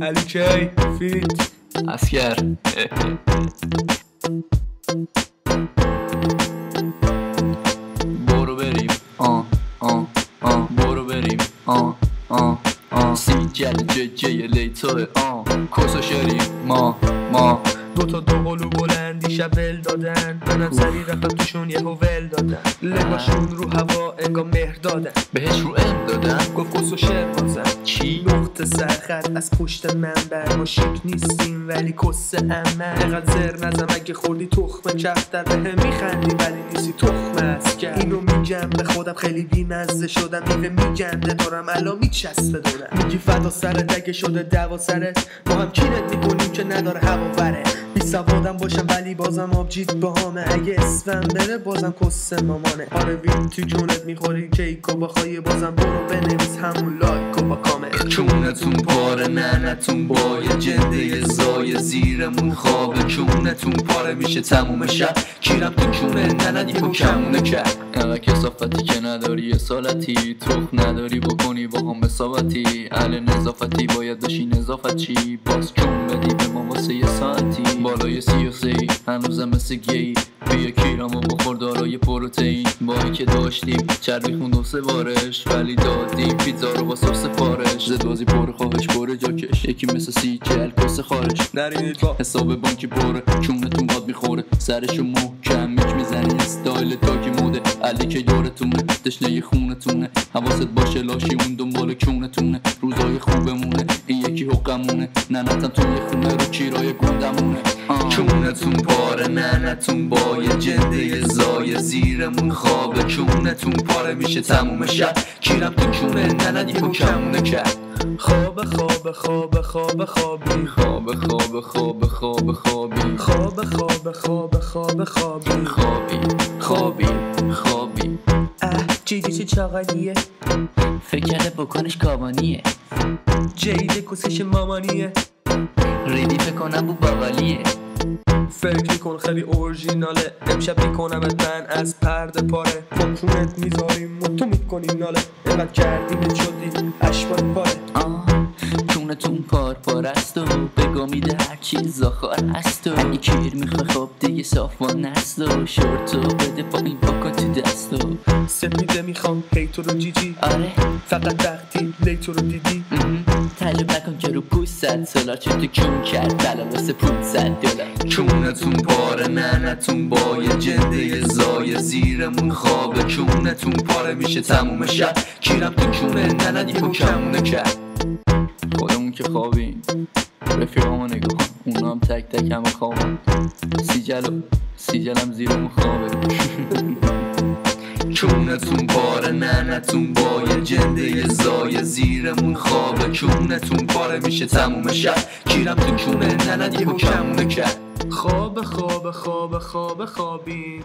علی کی فیت اسکر برو بریم برو بریم سی جل جه لیتوه کسا شریم ما دوتا دوقلو بلندی شبل دادن منم سری رفتم توشون یه هوول دادن لباشون رو هوا انگار مهر دادن بهش رو ام دادن گفت کس و شعر بازن چی؟ نقطه سرخط از پشت منبر ما شیک نیستیم ولی کس امن اقدر زر نزم اگه خوردی تخمه کفتر به هم میخندی ولی نیستی تخمه اسکر اینو میگم به خودم خیلی بیمزه شدم میوه میگنده دارم الان میچسبه دارم میگی فدا سرت اگه شده دوا سرت ما هم کینت میکنیم که نداره هوا بره بی سوادم باشم ولی بازم آبجیت باهامه اگه اسمم بره بازم کس مامانه آره وین تو چونت میخوری کیک و بخوای بازم برو بنویس همون لایک و با کامنت چونتون پاره ننتون با یه جنده زای زیرمون خوابه چونتون پاره میشه تموم شب کیرم تو چونه نندی و کمونه کرد اینقدر کسافتی که نداری اصالتی تخ نداری بکنی با هم حسابتی اهل نظافتی باید داشی نظافت چی باز چون بدی به ما واسه یه ساعتی بالای 33 هنوزم مثل گی بیا کیرم و بخور دارای پروتئین بایی که داشتیم چربی خوند و سه بارش ولی دادیم پیتزا رو با سس فارش زدوازی پر خواهش پر جاکش یکی مثل سی جل کس خارج نرینید با حساب بانکی پره چونتون باد میخوره سرشو محکم میک میزنی استایل تاکی موده علی که دورتونه تشنه خونتونه حواست باشه لاشی اون دنبال کونتونه روزای خوبمونه این یکی حقمونه ننتم توی خونه رو چیرای گندمونه چونتون پاره ننتون با یه جنده زای زیرمون خوابه چونتون پاره میشه تموم شب کیرم تو چونه نندی و کمونه کرد خواب خواب خواب خواب خوابی خواب خواب خواب خواب خوابی خواب خواب خواب خواب خوابی خوابی جیده چه چاقالیه فکر کرده بکنش کابانیه جیده کسش مامانیه ریدی فکر کنم بو باقالیه فکر میکن خیلی اورژیناله امشب میکنمت من از پرده پاره ما چونت میذاریم و تو میکنی ناله اینقدر کردیم شدی اشبال پاره چونتون پار است و بگا میده هر چیز آخار هست و اگه کیر میخوای خب دیگه صافان نست و شورتو بده پایین بکن تو دستو سپیده میخوام هیتو رو جیجی آره فقط وقتی لیتو رو دیدی تجربه نکن که رو $500 چون تو کون کرد بلا واسه $500 چونتون پاره ننتون با یه جنده زای زیرمون خوابه چونتون پاره میشه تموم شب کیرم تو چونه نندی و کمونه کرد خودمون که خوابیم رفیقامو نگاه کن اونا هم تک تک همه خوابن سیجلم زیرمون خوابه چونتون پاره ننتون با یه جنده زای زیرمون خوابه چونتون پاره میشه تموم شب کیرم تو چونه نندی و کمونه کرد خواب خوابی